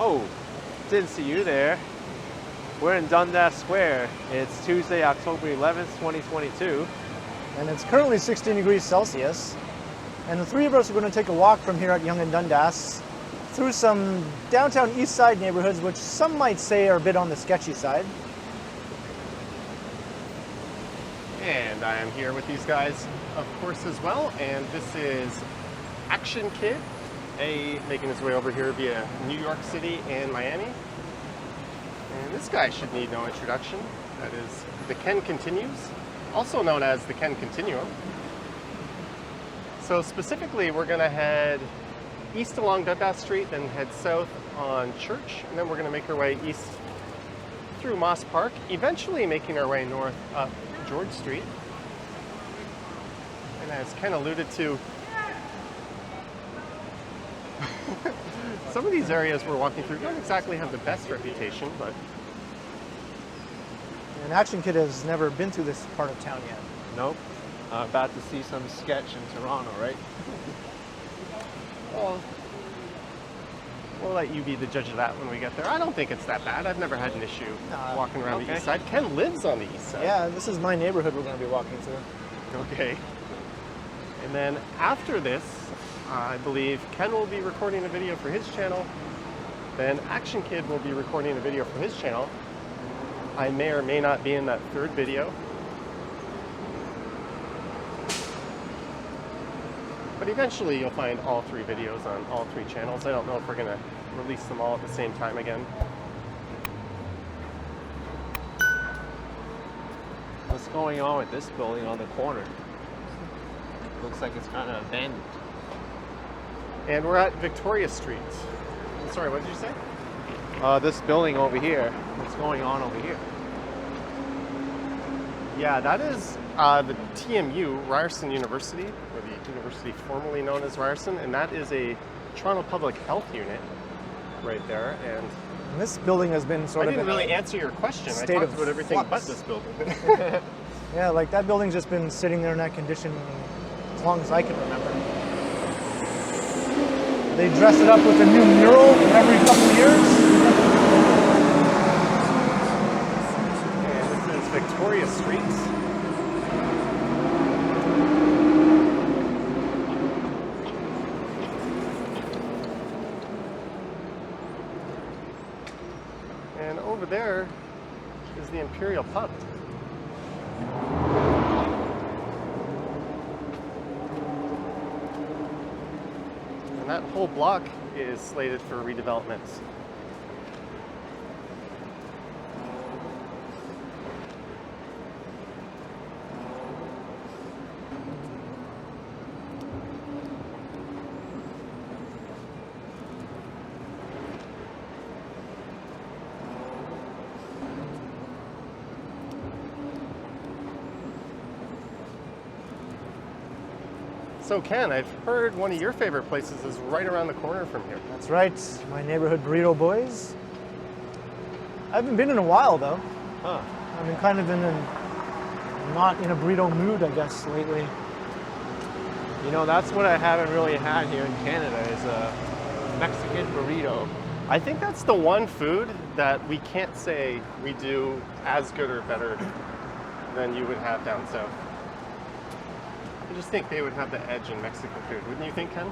Oh, didn't see you there. We're in Dundas Square. It's Tuesday, October 11th, 2022. And it's currently 16 degrees Celsius. And the three of us are going to take a walk from here at Yonge and Dundas through some downtown east side neighborhoods, which some might say are a bit on the sketchy side. And I am here with these guys, of course, as well. And this is Action Kid, making his way over here via New York City and Miami. And this guy should need no introduction. That is the Ken Continues, also known as the Ken Continuum. So specifically, we're going to head east along Dundas Street, then head south on Church, and then we're going to make our way east through Moss Park, eventually making our way north up George Street. And as Ken alluded to, some of these areas we're walking through don't exactly have the best reputation, but... And Action Kid has never been through this part of town yet. Nope. About to see some sketch in Toronto, right? Well, we'll let you be the judge of that when we get there. I don't think it's that bad. I've never had an issue walking around the east side. Ken lives on the east side. Yeah, this is my neighborhood we're going to be walking through. Okay. And then after this, I believe Ken will be recording a video for his channel. Then Action Kid will be recording a video for his channel. I may or may not be in that third video. But eventually you'll find all three videos on all three channels. I don't know if we're going to release them all at the same time again. What's going on with this building on the corner? Looks like it's kind of abandoned. And we're at Victoria Street. Sorry, what did you say? This building over here. What's going on over here? Yeah, that is the TMU, Ryerson University, or the university formerly known as Ryerson, and that is a Toronto Public Health unit right there. And this building has been sort of... I didn't really answer your question. I talked about everything but this building. Yeah, like that building's just been sitting there in that condition as long as I can remember. They dress it up with a new mural every couple of years. And this is Victoria Street. And over there is the Imperial Pub. And that whole block is slated for redevelopment. So Ken, I've heard one of your favorite places is right around the corner from here. That's right, my neighborhood Burrito Boys. I haven't been in a while though. Huh. I've been kind of not in a burrito mood, I guess, lately. You know, that's what I haven't really had here in Canada is a Mexican burrito. I think that's the one food that we can't say we do as good or better than you would have down south. I just think they would have the edge in Mexican food, wouldn't you think, Ken?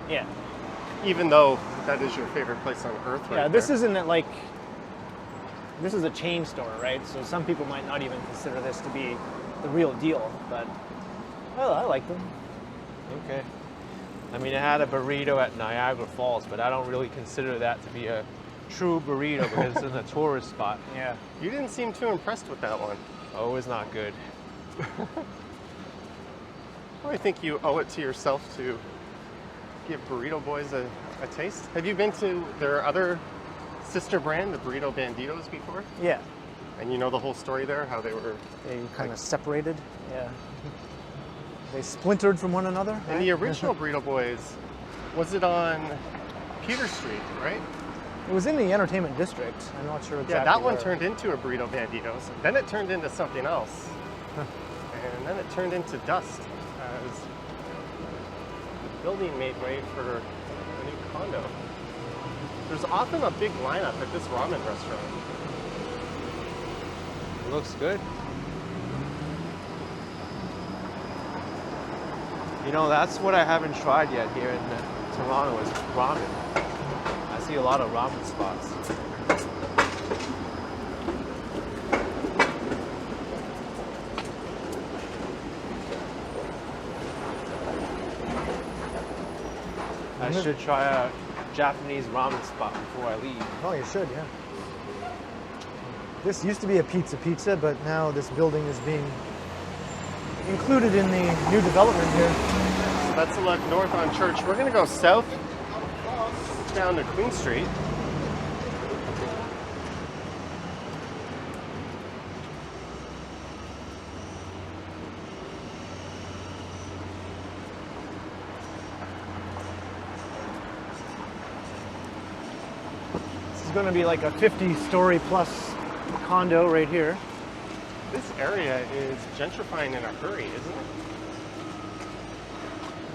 Yeah. Even though that is your favorite place on earth, right? Yeah, this isn't like, this is a chain store, right? So some people might not even consider this to be the real deal, but well, I like them. Okay. I mean, I had a burrito at Niagara Falls, but I don't really consider that to be a true burrito because it's in a tourist spot. Yeah. You didn't seem too impressed with that one. Oh, it's not good. Well, I think you owe it to yourself to give Burrito Boys a taste. Have you been to their other sister brand, the Burrito Banditos, before? Yeah. And you know the whole story there, how they kind of separated. Yeah. They splintered from one another. And the original Burrito Boys, was it on Peter Street, right? It was in the entertainment district. I'm not sure exactly. Yeah, that one where. turned into a Burrito Banditos. Then it turned into something else. And then it turned into dust as the building made way for a new condo. There's often a big lineup at this ramen restaurant. It looks good. You know, that's what I haven't tried yet here in Toronto is ramen. I see a lot of ramen spots. I should try a Japanese ramen spot before I leave. Oh, you should, yeah. This used to be a pizza, but now this building is being included in the new development here. So that's a look north on Church. We're going to go south down to Queen Street. This is going to be like a 50-story plus condo right here. This area is gentrifying in a hurry, isn't it?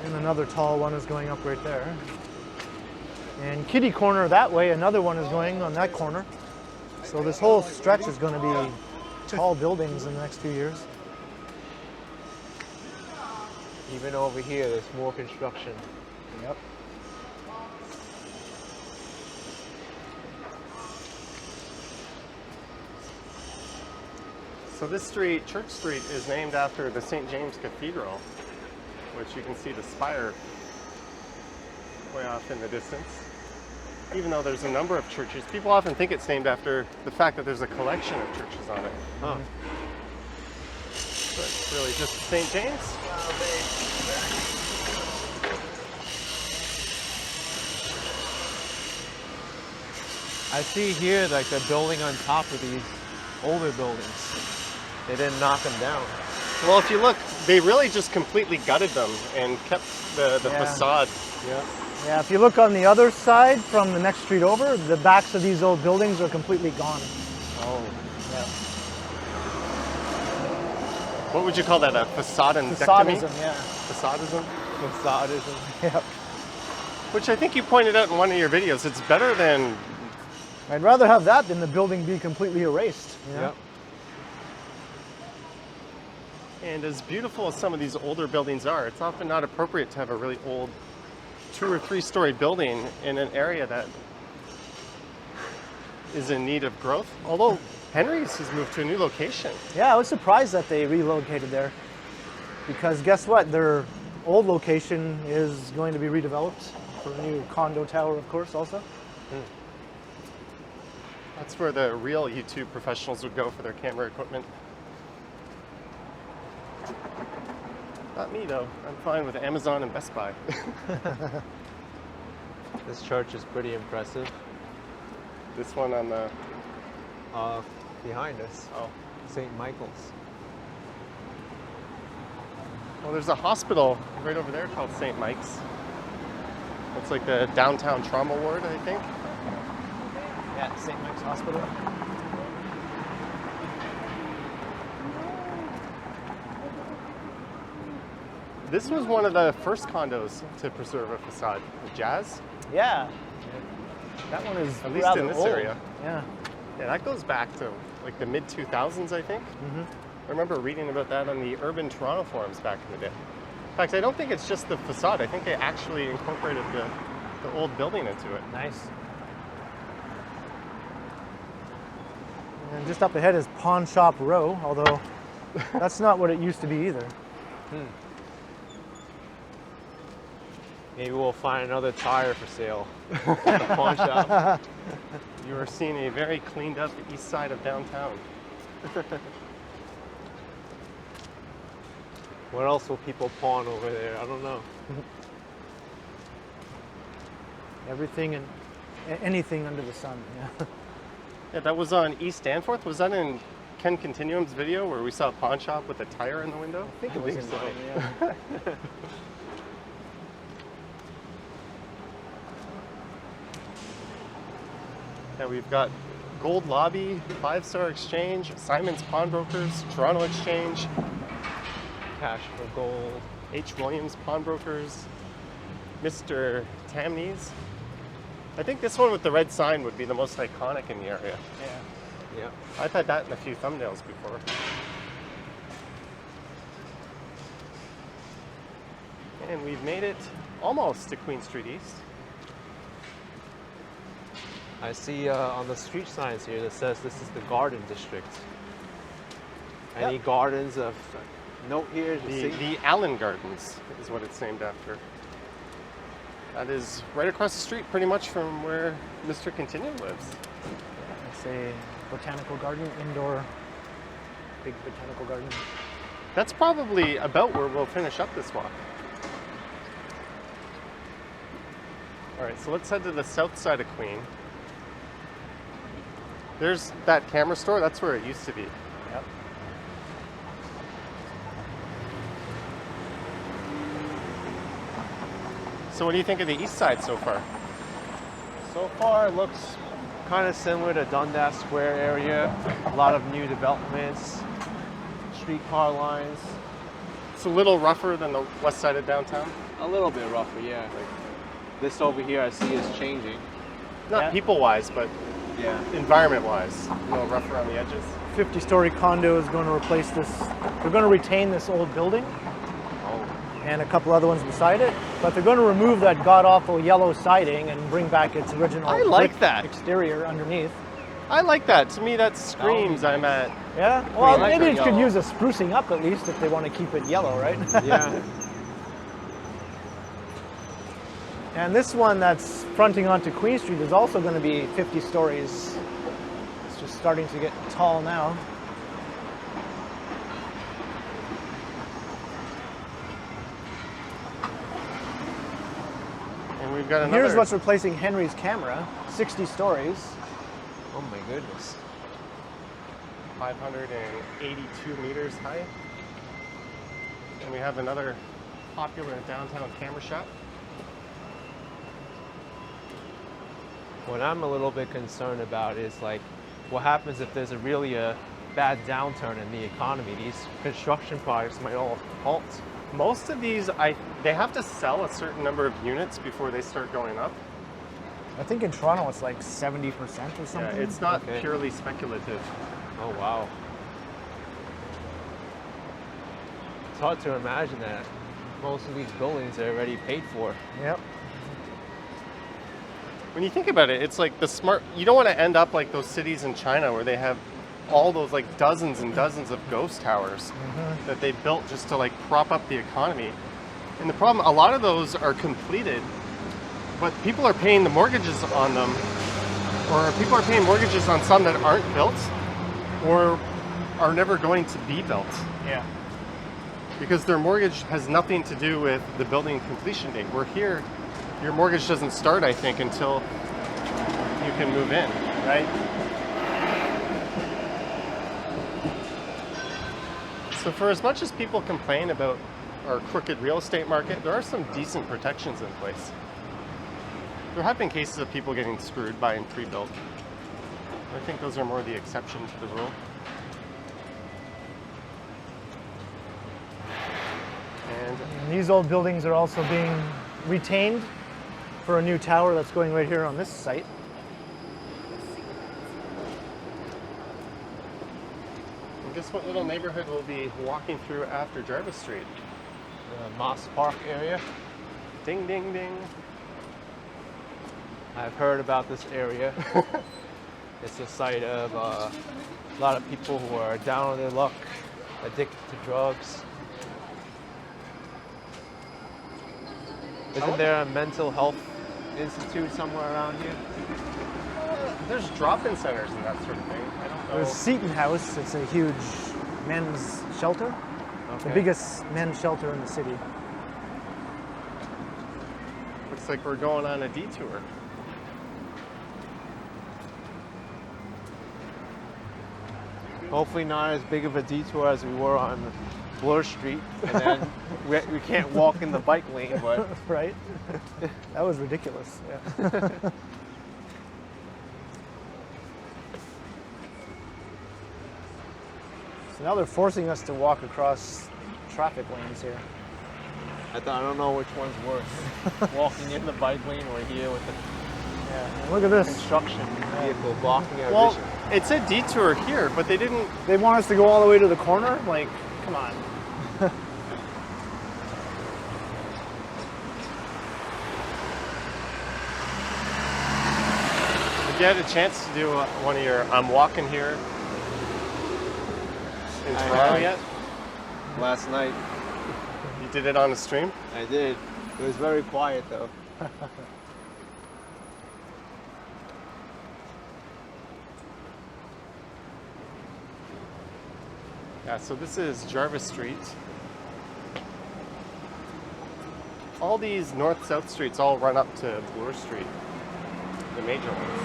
And another tall one is going up right there. And kitty corner that way, another one is going on that corner. So this whole stretch is going to be tall buildings in the next few years. Even over here, there's more construction. Yep. So this street, Church Street, is named after the St. James Cathedral, which you can see the spire way off in the distance. Even though there's a number of churches, people often think it's named after the fact that there's a collection of churches on it. Huh. But it's really just St. James. I see here like the building on top of these older buildings. They didn't knock them down. Well, if you look, they really just completely gutted them and kept the Yeah. facade. Yeah. Yeah, if you look on the other side from the next street over, the backs of these old buildings are completely gone. Oh. Yeah. What would you call that? A facade-indectomy? Facadism, yeah. Facadism? Facadism. Yeah. Which I think you pointed out in one of your videos. It's better than... I'd rather have that than the building be completely erased. You know? Yep. And as beautiful as some of these older buildings are, it's often not appropriate to have a really old 2- or 3-story building in an area that is in need of growth. Although Henry's has moved to a new location. Yeah, I was surprised that they relocated there. Because guess what? Their old location is going to be redeveloped for a new condo tower, of course, also. That's where the real YouTube professionals would go for their camera equipment. Not me, though. I'm fine with Amazon and Best Buy. This church is pretty impressive. This one on the... Behind us, Oh. St. Michael's. Well, there's a hospital right over there called St. Mike's. It's like the downtown trauma ward, I think. Yeah, St. Mike's Hospital. This was one of the first condos to preserve a facade. Jazz, Yeah. That one is at least rather in this old. area. Yeah. Yeah, that goes back to like the mid-2000s, I think. I remember reading about that on the Urban Toronto forums back in the day. In fact, I don't think it's just the facade. I think they actually incorporated the old building into it. Nice. And just up ahead is Pawn Shop Row, although that's not what it used to be either. Maybe we'll find another tire for sale at the pawn shop. You are seeing a very cleaned up east side of downtown. What else will people pawn over there? I don't know. Everything and anything under the sun. Yeah. Yeah, that was on East Danforth. Was that in Ken Continuum's video where we saw a pawn shop with a tire in the window? I think it was in so. mine, yeah. Yeah, we've got Gold Lobby, 5-Star Exchange, Simon's Pawnbrokers, Toronto Exchange, Cash for gold. H. Williams Pawnbrokers, Mr. Tamney's, I think this one with the red sign would be the most iconic in the area. Yeah. Yeah. I've had that in a few thumbnails before. And we've made it almost to Queen Street East. I see on the street signs here that says this is the Garden District. Any gardens of note here? The Allen Gardens is what it's named after. That is right across the street pretty much from where Mr. Continuum lives. It's a botanical garden, indoor, big botanical garden. That's probably about where we'll finish up this walk. All right, so let's head to the south side of Queen. There's that camera store. That's where it used to be. Yep. So what do you think of the east side so far? So far, it looks kind of similar to Dundas Square area. A lot of new developments, streetcar lines. It's a little rougher than the west side of downtown. A little bit rougher, yeah. Like this over here, I see is changing. Not people-wise, but Yeah. environment-wise. A little rougher on the edges. 50-story condo is going to replace this. They're going to retain this old building Oh. and a couple other ones beside it, but they're going to remove that god-awful yellow siding and bring back its original I like brick that. exterior underneath. I like that. To me, that screams I'm at. Yeah, well, like maybe the it could yellow. use a sprucing up at least if they want to keep it yellow, right? Yeah. And this one that's fronting onto Queen Street is also going to be 50 stories. It's just starting to get tall now. And we've got another. Here's what's replacing Henry's camera, 60 stories. Oh my goodness. 582 meters high. And we have another popular downtown camera shop. What I'm a little bit concerned about is like, what happens if there's really a bad downturn in the economy? These construction projects might all halt. Most of these, they have to sell a certain number of units before they start going up. I think in Toronto it's like 70% or something. Yeah, it's not Okay. purely speculative. Oh wow. It's hard to imagine that most of these buildings are already paid for. Yep. When you think about it, it's like you don't want to end up like those cities in China where they have all those like dozens and dozens of ghost towers that they built just to like prop up the economy. And the problem, a lot of those are completed, but people are paying the mortgages on them, or people are paying mortgages on some that aren't built or are never going to be built Yeah. because their mortgage has nothing to do with the building completion date. We're here, your mortgage doesn't start, I think, until you can move in, right? So for as much as people complain about our crooked real estate market, there are some decent protections in place. There have been cases of people getting screwed buying pre-built. I think those are more the exception to the rule. And And these old buildings are also being retained for a new tower that's going right here on this site. guess what little neighborhood we'll be walking through after Jarvis Street? The Moss Park area. Ding, ding, ding. I've heard about this area. It's a site of a lot of people who are down on their luck, addicted to drugs. Isn't there a mental health institute somewhere around here? There's drop-in centers and that sort of thing. I don't know. There's Seton House. It's a huge men's shelter. The biggest men's shelter in the city. Looks like we're going on a detour. Hopefully not as big of a detour as we were on Bloor Street, and then we can't walk in the bike lane, but Right? That was ridiculous. Yeah. So now they're forcing us to walk across traffic lanes here. I don't know which one's worse, walking in the bike lane or here with the Yeah. Look at this. construction vehicle blocking our Well, vision. it said detour here, but they didn't. They want us to go all the way to the corner? Like, come on. Did you had a chance to do one of your I'm walking here in I Toronto have. yet? Last night, You did it on a stream? I did. It was very quiet though. Yeah, so this is Jarvis Street. All these north-south streets all run up to Bloor Street, the major ones.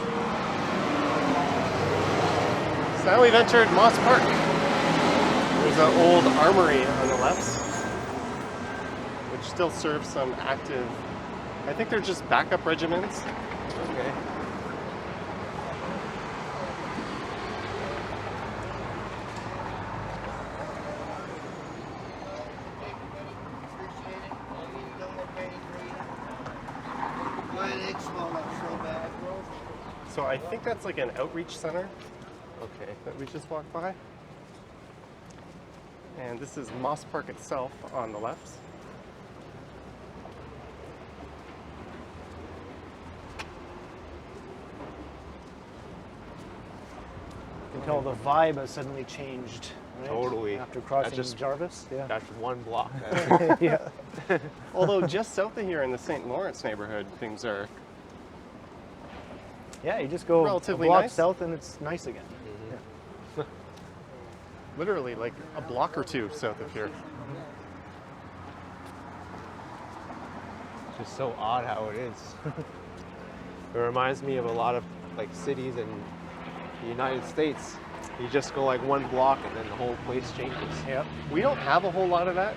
So now we've entered Moss Park. There's an old armory on the left, which still serves some active, I think they're just backup regiments. Okay. So I think that's like an outreach center Okay. that we just walked by. And this is Moss Park itself on the left. You can tell the vibe has suddenly changed. Right? Totally. After crossing just- Jarvis. Yeah. That's one block. Yeah. Although just south of here in the St. Lawrence neighborhood, things are Yeah, you just go Relatively a block nice. south and it's nice again. literally like a block or two south of here. It's just so odd how it is. It reminds me of a lot of like cities in the United States. You just go like one block and then the whole place changes. Yep. We don't have a whole lot of that.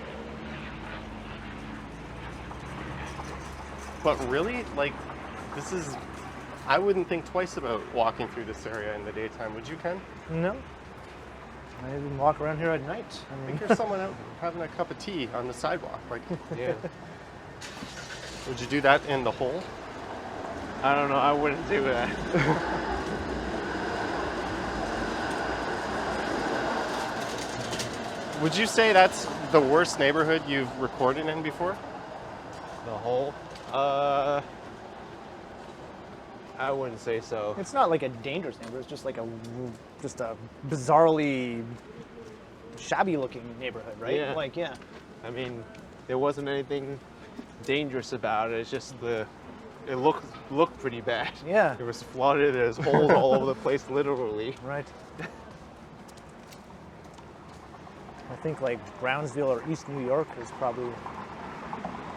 But really, like, this is, I wouldn't think twice about walking through this area in the daytime, would you, Ken? No. I even walk around here at night. I I mean, think there's someone out having a cup of tea on the sidewalk. Like, Yeah. would you do that in the hole? I don't know. I wouldn't do that. Would you say that's the worst neighborhood you've recorded in before? The whole. I wouldn't say so. it's not like a dangerous neighborhood. It's just like a bizarrely shabby looking neighborhood, right? Yeah. Like, yeah. I mean, there wasn't anything dangerous about it. It's just it looked pretty bad. Yeah. It was flooded. There's holes all over the place, literally. Right. I think like Brownsville or East New York is probably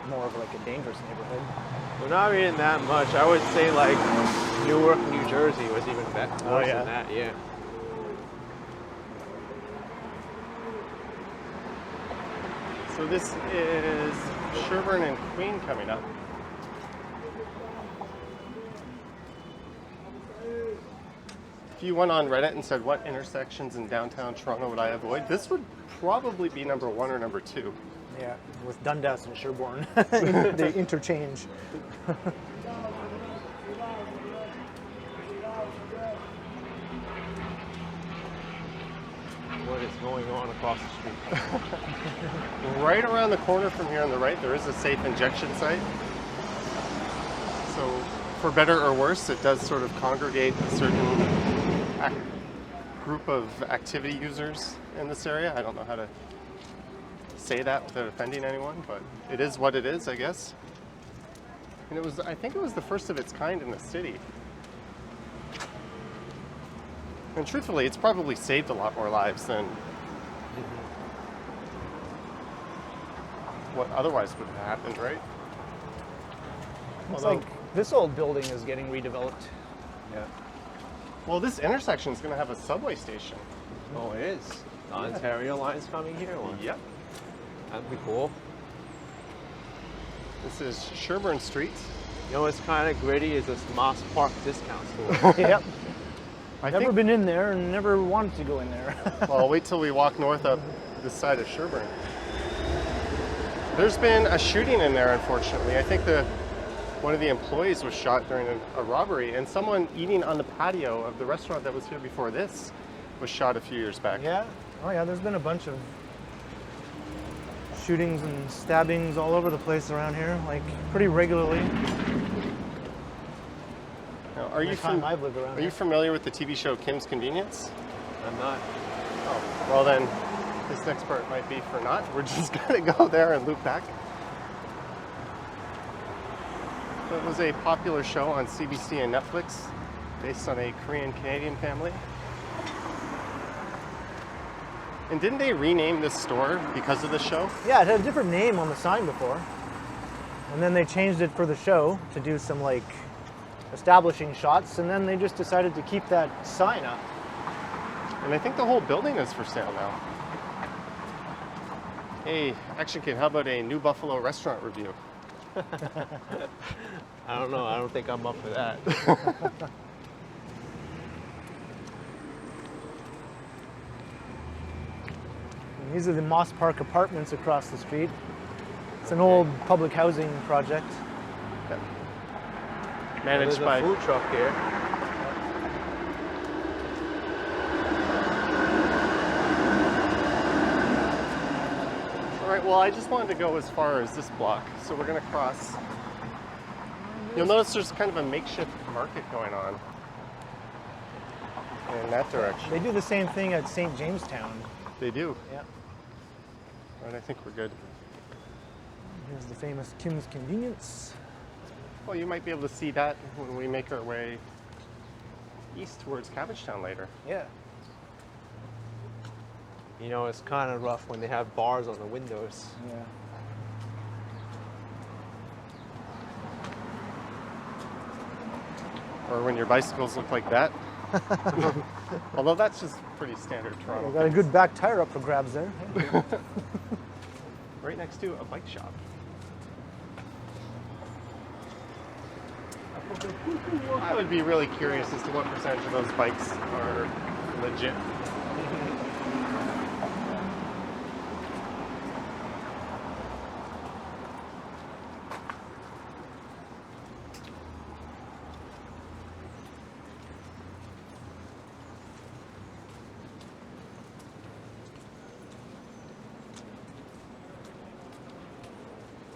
more of like a dangerous neighborhood. Well, not even that much. I would say like Newark, New Jersey was even worse yeah. than that. Yeah. So this is Sherbourne and Queen coming up. If you went on Reddit and said, what intersections in downtown Toronto would I avoid? This would probably be number 1 or number 2. Yeah, with Dundas and Sherbourne. They interchange. What is going on across the street? Right around the corner from here on the right, there is a safe injection site. So for better or worse, it does sort of congregate a certain group of activity users in this area. I don't know how to say that without offending anyone, but it is what it is, I guess. And I think it was the first of its kind in the city. And truthfully, it's probably saved a lot more lives than what otherwise would have happened, right? It's Although- like this old building is getting redeveloped. Yeah. Well, this intersection is going to have a subway station. Oh, it is. The Ontario line's coming here. Well, Yep. that'd be cool. This is Sherbourne Street. You know what's kind of gritty is this Moss Park discount store. Yep. I Never think, been in there and never wanted to go in there. well, I'll wait till we walk north up this side of Sherbourne. There's been a shooting in there, unfortunately. I think the one of the employees was shot during a robbery, and someone eating on the patio of the restaurant that was here before this was shot a few years back. Yeah. Oh yeah, there's been a bunch of shootings and stabbings all over the place around here, like pretty regularly. Now, I've lived around are you here. familiar with the TV show Kim's Convenience? I'm not. Oh, well then, this next part might be for not. We're just gonna go there and loop back. So it was a popular show on CBC and Netflix, based on a Korean-Canadian family. And didn't they rename this store because of the show? Yeah, it had a different name on the sign before. And then they changed it for the show to do some like establishing shots, and then they just decided to keep that sign up. And I think the whole building is for sale now. Hey, Action Kid, how about a New Buffalo restaurant review? I don't know. I don't think I'm up for that. And these are the Moss Park Apartments across the street. It's an old public housing project. Managed There's by... a food truck here. All right, well, I just wanted to go as far as this block, so we're gonna cross. You'll notice there's kind of a makeshift market going on in that direction. They do the same thing at St. Jamestown. They do. Yeah. All right, I think we're good. Here's the famous Kim's Convenience. Well, you might be able to see that when we make our way east towards Cabbagetown later. Yeah. You know, it's kind of rough when they have bars on the windows. Yeah. Or when your bicycles look like that. Although that's just pretty standard Toronto. We got a good back tire up for grabs there. Right next to a bike shop. I would be really curious as to what percentage of those bikes are legit.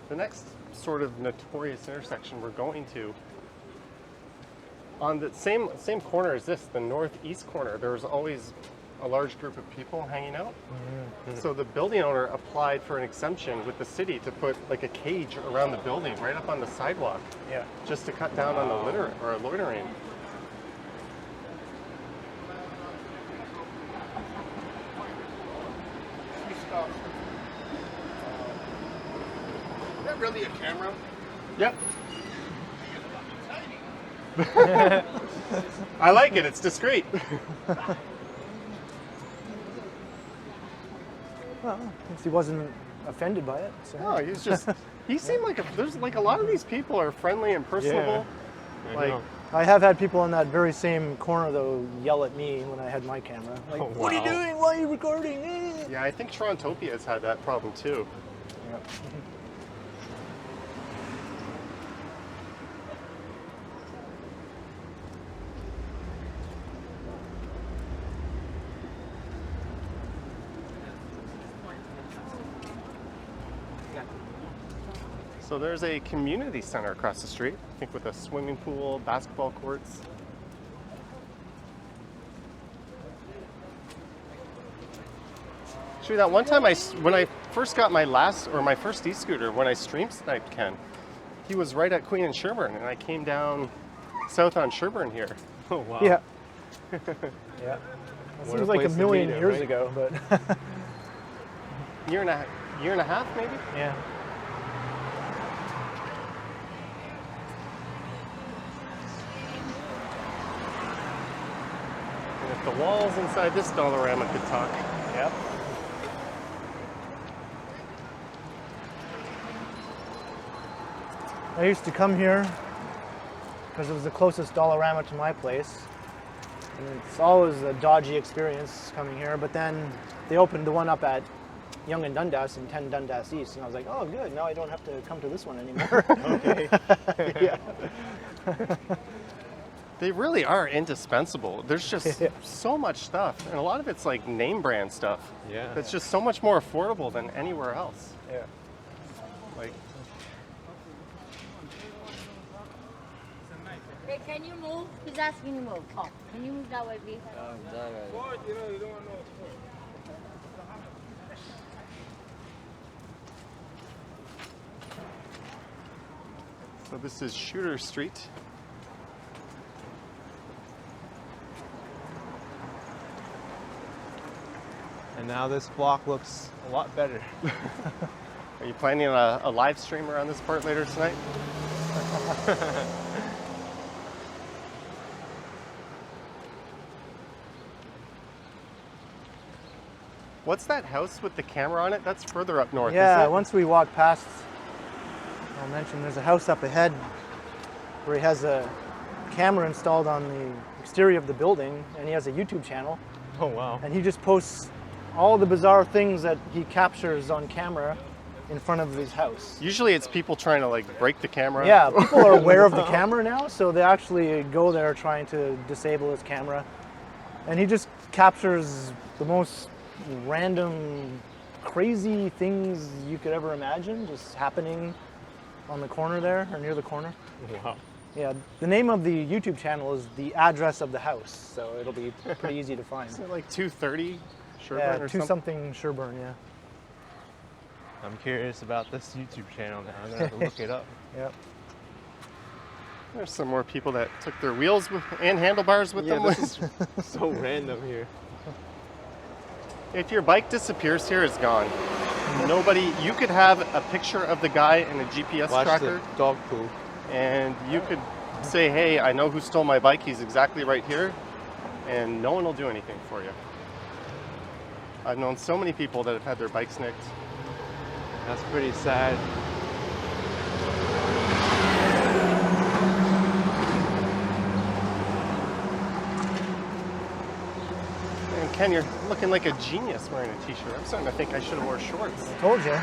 The next sort of notorious intersection we're going to, on the same corner as this, the northeast corner, there was always a large group of people hanging out. Mm-hmm. So the building owner applied for an exemption with the city to put like a cage around the building right up on the sidewalk. Yeah. Just to cut down on the litter or loitering. Is that really a camera? Yep. I like it, it's discreet. Well, at least he wasn't offended by it. So. No, he's just, he seemed like, there's like a lot of these people are friendly and personable. I Like, know. I have had people in that very same corner, though, yell at me when I had my camera. Like, Oh, what are you wow. doing? Why are you recording? Eh. yeah, I think Torontopia has had that problem too. Yep. So there's a community center across the street, I think with a swimming pool, basketball courts. Actually, that one time when I first got my first e-scooter, when I stream sniped Ken, he was right at Queen and Sherbourne, and I came down south on Sherbourne here. Oh, wow. Yeah. Yeah. That What seems a like a place to million meet him, years right? ago, but Year and a half maybe? yeah. And if the walls inside this Dollarama could talk. Yep. I used to come here because it was the closest Dollarama to my place. And it's always a dodgy experience coming here, but then they opened the one up at Yonge and Dundas and 10 Dundas East. And I was like, oh, good. Now I don't have to come to this one anymore. Okay. Yeah. They really are indispensable. There's just so much stuff, and a lot of it's like name brand stuff. Yeah. That's just so much more affordable than anywhere else. Yeah. Like, Hey, can you move? He's asking you to move. Oh, can you move that way, please? so this is Shooter Street. And now this block looks a lot better. Are you planning a live stream around this part later tonight? What's that house with the camera on it? That's further up north, Yeah, isn't it? once we walk past, I'll mention there's a house up ahead where he has a camera installed on the exterior of the building, and he has a YouTube channel, Oh, wow. and he just posts all the bizarre things that he captures on camera in front of his house. Usually it's people trying to like break the camera. Yeah, people are aware of the camera now, so they actually go there trying to disable his camera. And he just captures the most random, crazy things you could ever imagine just happening on the corner there, or near the corner. Wow. Yeah, the name of the YouTube channel is the address of the house, so it'll be pretty easy to find. Isn't it like 230 Sherbourne Yeah, or 2 something? something Sherbourne, yeah. I'm curious about this YouTube channel now. I'm gonna have to look it up. Yep. There's some more people that took their wheels and handlebars with Yeah, them. this is so random here. If your bike disappears here, it's gone. Nobody, you could have a picture of the guy in a GPS Watch tracker, the dog poo. and you could say, hey, I know who stole my bike, he's exactly right here, and no one will do anything for you. I've known so many people that have had their bikes nicked. That's pretty sad. And Ken, you're looking like a genius wearing a t-shirt. I'm starting to think I should have wore shorts. Told you.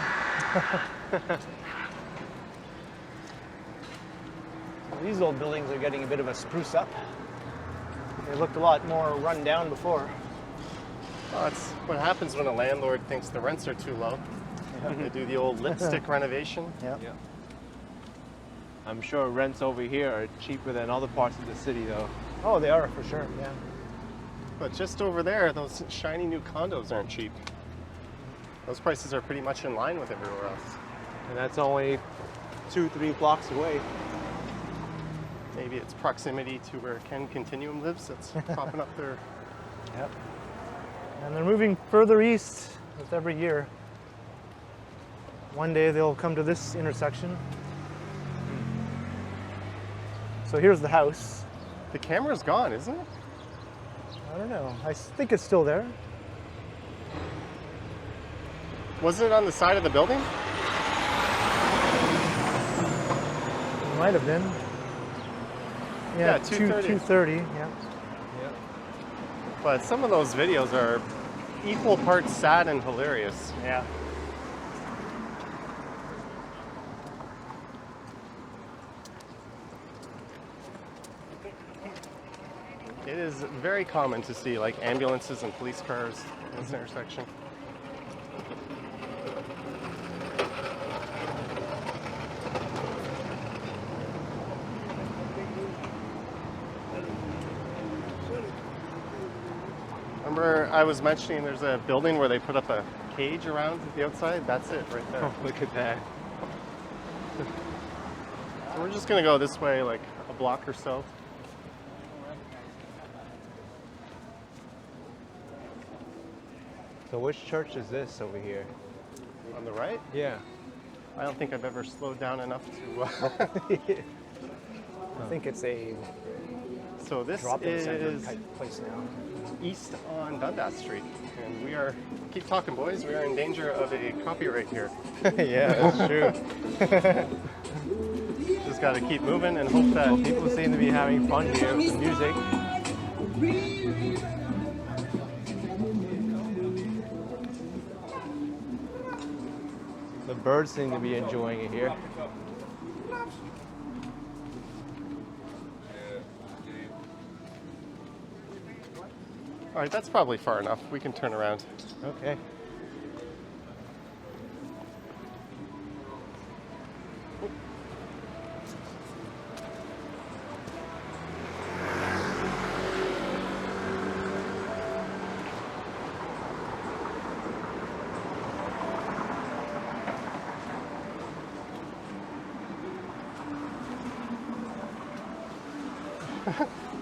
These old buildings are getting a bit of a spruce up. They looked a lot more run down before. Well, that's what happens when a landlord thinks the rents are too low. They do the old lipstick renovation. Yeah. Yeah. I'm sure rents over here are cheaper than other parts of the city, though. Oh, they are for sure. Yeah. But just over there, those shiny new condos aren't cheap. Those prices are pretty much in line with everywhere else. And that's only 2-3 blocks away. Maybe it's proximity to where Ken Continuum lives that's popping up there. Yep. And they're moving further east with every year. One day they'll come to this intersection. So here's the house. The camera's gone, isn't it? I don't know. I think it's still there. Wasn't it on the side of the building? It might have been. Yeah, 2:30. 2:30. Yeah. But some of those videos are equal parts sad and hilarious. Yeah. It is very common to see like ambulances and police cars in this intersection. Remember I was mentioning there's a building where they put up a cage around the outside? That's it right there. Oh, look at that. So we're just gonna go this way like a block or so. So which church is this over here? On the right? Yeah. I don't think I've ever slowed down enough to... I think it's a So this drop-in center is type place now. east on Dundas Street. And we are, keep talking boys, we are in danger of a copyright here. Yeah, that's true. Just gotta keep moving and hope that... People seem to be having fun here with the music. The birds seem to be enjoying it here. All right, that's probably far enough. We can turn around. Okay.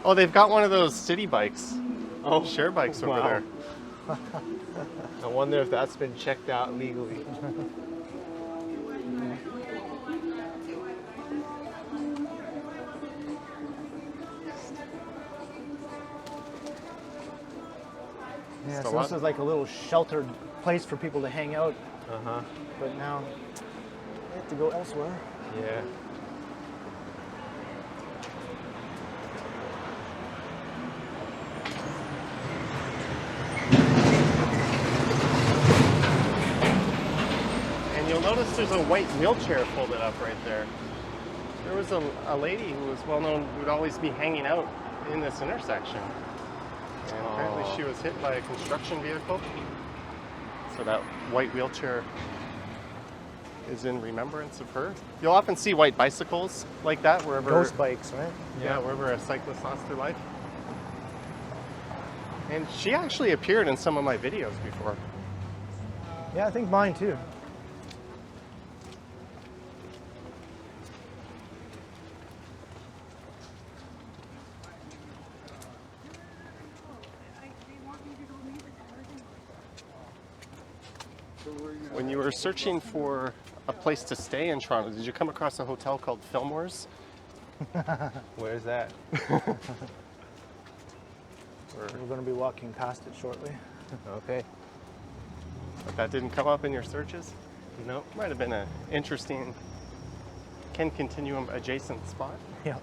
Oh, they've got one of those city bikes. Oh, Share bikes over wow. there. I wonder if that's been checked out legally. Yeah, Still so this up? is like a little sheltered place for people to hang out, Uh-huh. but now they have to go elsewhere. Yeah. And you'll notice there's a white wheelchair folded up right there. There was a lady who was well known who would always be hanging out in this intersection. And apparently Oh. she was hit by a construction vehicle. So that white wheelchair is in remembrance of her. You'll often see white bicycles like that wherever Ghost bikes, right? yeah, wherever a cyclist lost her life. And she actually appeared in some of my videos before. Yeah, I think mine too. When you were searching for a place to stay in Toronto, did you come across a hotel called Fillmore's? Where's that? We're going to be walking past it shortly. Okay. But that didn't come up in your searches? Nope. Might have been an interesting Ken Continuum adjacent spot. Yeah.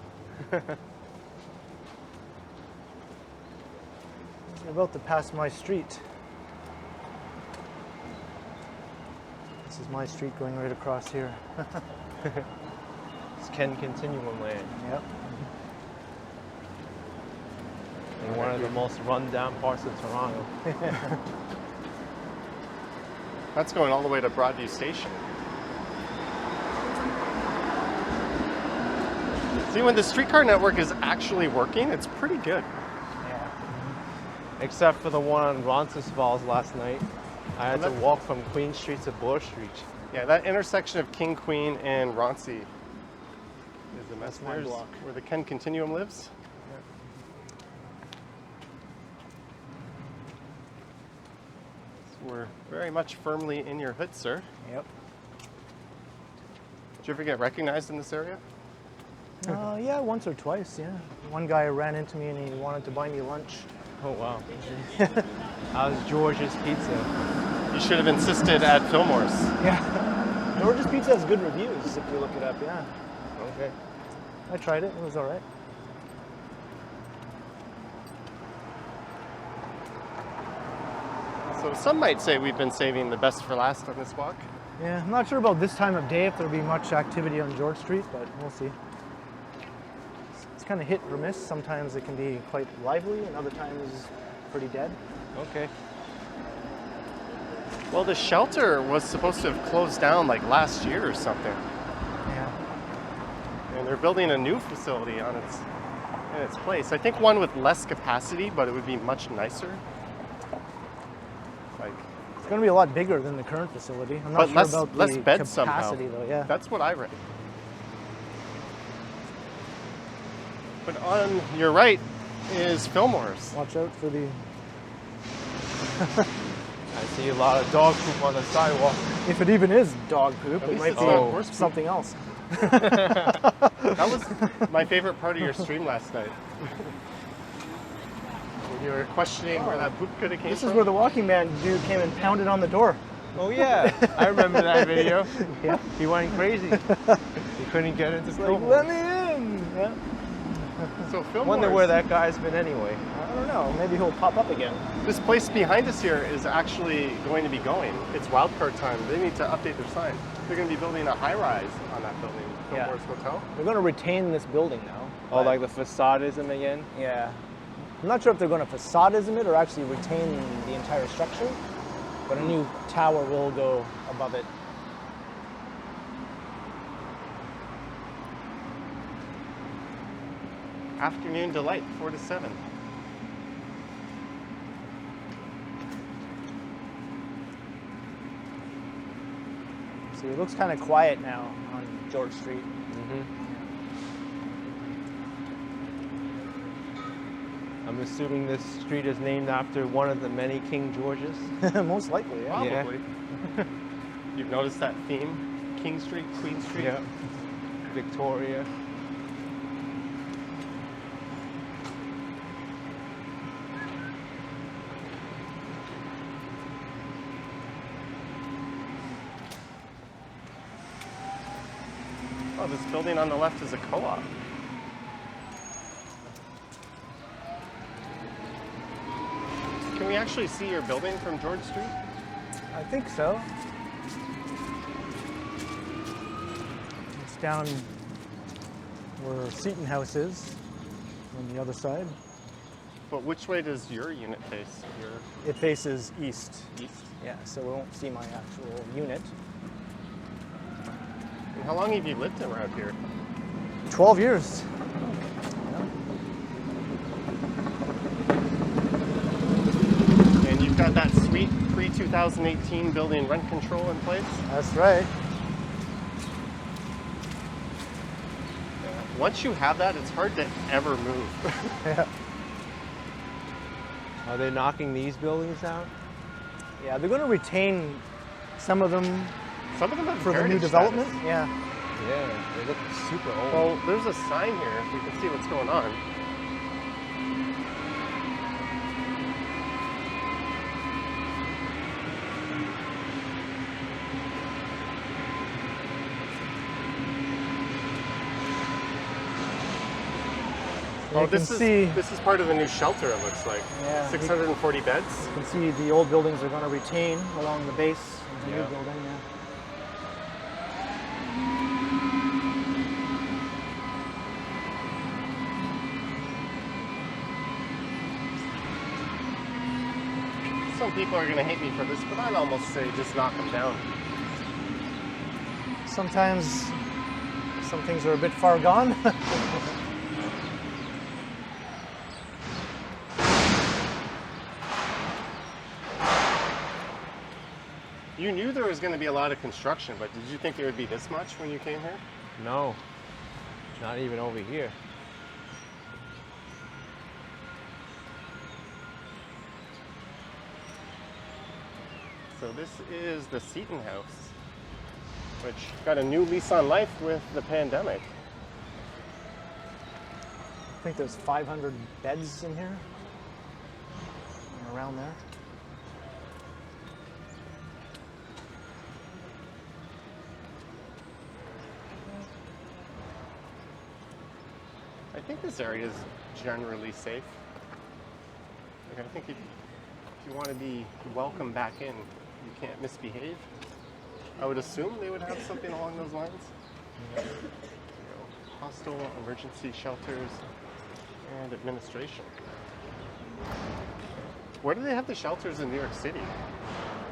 We're about to pass my street. This is my street going right across here. It's Ken Continuum Land. Yep. In one of the most run-down parts of Toronto. That's going all the way to Broadview Station. See, when the streetcar network is actually working, it's pretty good. Yeah. Except for the one on Roncesvalles last night. I had to walk from Queen Street to Bloor Street. Yeah, that intersection of King, Queen, and Roncy is a mess. That's my There's block. where the Ken Continuum lives. So we're very much firmly in your hood, sir. Yep. Did you ever get recognized in this area? Yeah, once or twice, yeah. One guy ran into me and he wanted to buy me lunch. Oh, wow. How's George's Pizza? You should have insisted at Fillmore's. Yeah. George's Pizza has good reviews if you look it up, yeah. Okay. I tried it, it was all right. So some might say we've been saving the best for last on this walk. Yeah, I'm not sure about this time of day if there'll be much activity on George Street, but we'll see. It's kind of hit or miss. Sometimes it can be quite lively and other times pretty dead. Okay. Well, the shelter was supposed to have closed down like last year or something. Yeah. And they're building a new facility in its place. I think one with less capacity, but it would be much nicer. Like, It's going to be a lot bigger than the current facility. I'm not but sure less, about less the beds capacity somehow. though, yeah. That's what I read. But on your right is Fillmore's. Watch out for the... I see a lot of dog poop on the sidewalk. If it even is dog poop, At it least might it's be not horse poop. something else. That was my favorite part of your stream last night. When you were questioning where that poop could have came This from. is where the Walking Man dude came and pounded on the door. Oh, yeah. I remember that video. Yeah. He went crazy. He couldn't get into Like, Fillmore. let me in! Yeah. So Fillmore's, Wonder where that guy's been anyway. I don't know. Maybe he'll pop up again. this place behind us here is actually going to be going. It's wildcard time. They need to update their sign. They're going to be building a high-rise on that building, Yeah. Fillmore's Hotel. They're going to retain this building now. Oh, but- like the facadism again? Yeah. I'm not sure if they're going to facadism it or actually retain the entire structure, but a new tower will go above it. Afternoon delight, 4 to 7. See, it looks kind of quiet now on George Street. I'm assuming this street is named after one of the many King Georges. Most likely, yeah. Yeah. Probably. You've noticed that theme? King Street, Queen Street? Yeah. Victoria. Oh, this building on the left is a co-op. Can we actually see your building from George Street? I think so. It's down where Seton House is on the other side. But which way does your unit face? Your It faces east. east? Yeah, so we won't see my actual unit. And how long have you lived around here? 12 years. And you've got that sweet pre-2018 building rent control in place? That's right. Once you have that, it's hard to ever move. Yeah. Are they knocking these buildings down? Yeah, they're going to retain some of them Some of them have for the new heritage development. status. Yeah. Yeah, they look super old. Well, there's a sign here. We can see what's going on. You can see, this is part of the new shelter. It looks like Yeah. 640 beds. you can see the old buildings are going to retain along the base of the Yeah. new building. Yeah. Some people are going to hate me for this, but I'd almost say just knock them down. Sometimes some things are a bit far gone. You knew there was going to be a lot of construction, but did you think there would be this much when you came here? No, not even over here. So this is the Seton House, which got a new lease on life with the pandemic. I think there's 500 beds in here, around there. I think this area is generally safe. Like, I think if you want to be welcome back in, you can't misbehave. I would assume they would have something along those lines. You know, hostel, emergency shelters, and administration. Where do they have the shelters in New York City?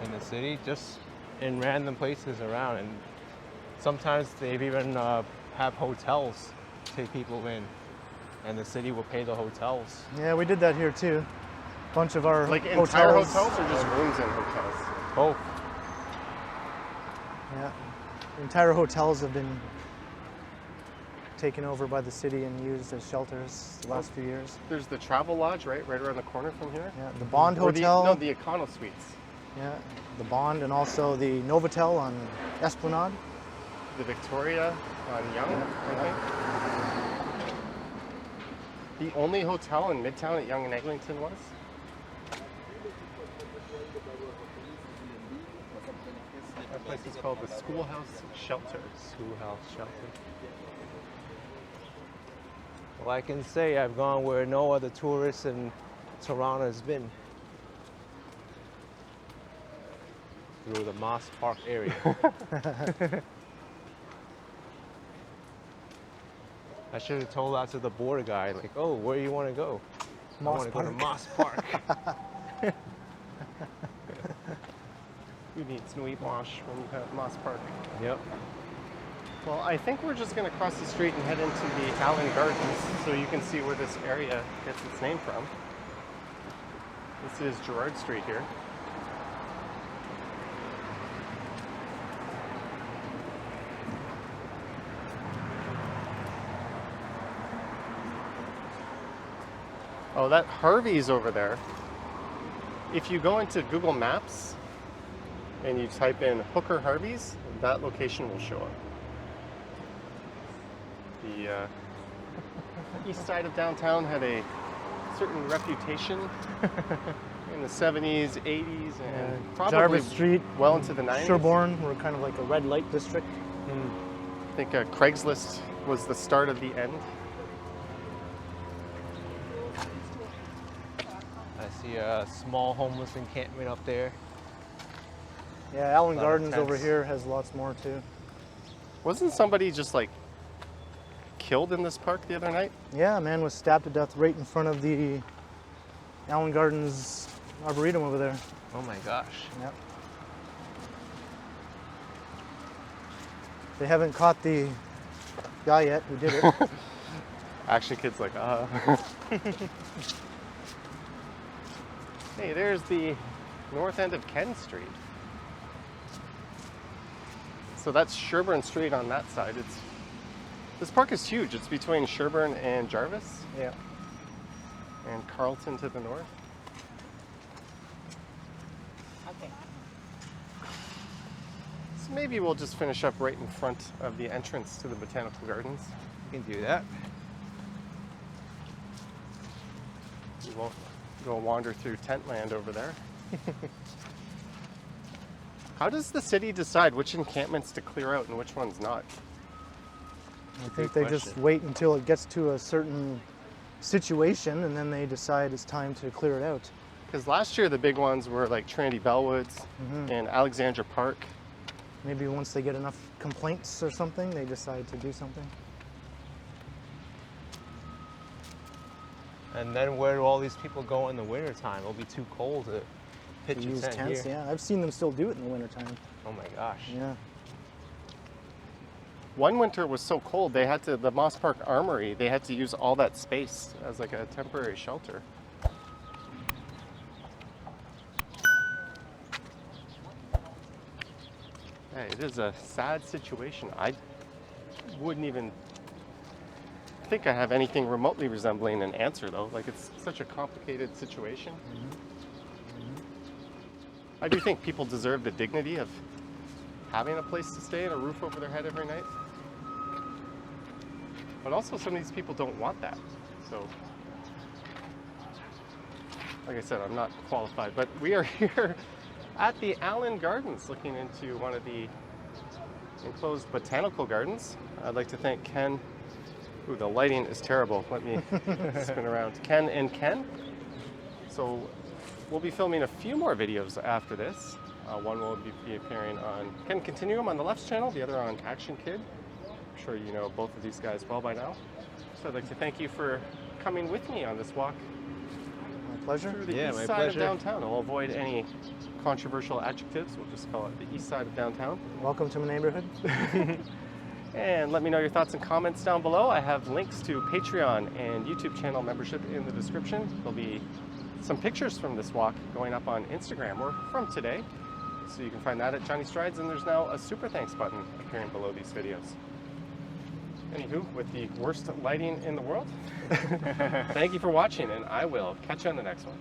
In the city, just in random places around, and sometimes they've even have hotels take people in, and the city will pay the hotels. Yeah, we did that here too. Bunch of our Like hotels. entire hotels or just rooms in hotels? Both. Yeah, entire hotels have been taken over by the city and used as shelters the last few years. There's the Travel Lodge, right around the corner from here. Yeah, the Bond Or Hotel. the Econo Suites. Yeah, the Bond, and also the Novotel on Esplanade. The Victoria on Yonge, I think. The only hotel in Midtown at Yonge and Eglinton was? That place is called the Schoolhouse Shelter. Schoolhouse shelter. Well, I can say I've gone where no other tourist in Toronto has been. Through the Moss Park area. I should have told that to the border guy, like, oh, where do you want to go? I want to go to Moss Park. Who needs no wash when you have Moss Park? Yep. Well, I think we're just going to cross the street and head into the Allen Gardens so you can see where this area gets its name from. This is Gerrard Street here. Oh, that Harvey's over there. If you go into Google Maps and you type in Hooker Harvey's, that location will show up. The east side of downtown had a certain reputation in the 70s, 80s, and probably Jarvis Street, well into the 90s. Sherbourne were kind of like a red light district. I think Craigslist was the start of the end. I see a small homeless encampment up there. Yeah, Allen Lot of Gardens over tents. here has lots more too. Wasn't somebody just like killed in this park the other night? Yeah, a man was stabbed to death right in front of the Allen Gardens Arboretum over there. Oh my gosh. Yep. They haven't caught the guy yet who did it. Action Kid's like, Hey, there's the north end of Ken Street. So that's Sherbourne Street on that side. This park is huge. It's between Sherbourne and Jarvis. Yeah. And Carlton to the north. Okay. So maybe we'll just finish up right in front of the entrance to the Botanical Gardens. You can do that. We won't go wander through tent land over there. How does the city decide which encampments to clear out and which ones not? I think they just wait until it gets to a certain situation and then they decide it's time to clear it out. Because last year the big ones were like Trinity Bellwoods and Alexandra Park. Maybe once they get enough complaints or something, they decide to do something. And then where do all these people go in the wintertime? It'll be too cold to pitch To a use tent tents, here. yeah. I've seen them still do it in the wintertime. Oh my gosh. Yeah. One winter was so cold they had to, the Moss Park Armory, they had to use all that space as like a temporary shelter. Hey, it is a sad situation. I wouldn't even think I have anything remotely resembling an answer though. Like it's such a complicated situation. I do think people deserve the dignity of having a place to stay and a roof over their head every night. But also some of these people don't want that. So, like I said, I'm not qualified, but we are here at the Allen Gardens looking into one of the enclosed botanical gardens. I'd like to thank Ken. Ooh, the lighting is terrible. Let me spin around. Ken and Ken. So we'll be filming a few more videos after this. One will be appearing on Ken Continuum on the left's channel, the other on Action Kid. I'm sure you know both of these guys well by now. So I'd like to thank you for coming with me on this walk My pleasure. through the Yeah, east my side pleasure. of downtown. I'll avoid any controversial adjectives. We'll just call it the east side of downtown. Welcome to my neighborhood. And let me know your thoughts and comments down below. I have links to Patreon and YouTube channel membership in the description. There'll be some pictures from this walk going up on Instagram or from today. So you can find that at Johnny Strides, and there's now a super thanks button appearing below these videos. Anywho, with the worst lighting in the world, thank you for watching, and I will catch you on the next one.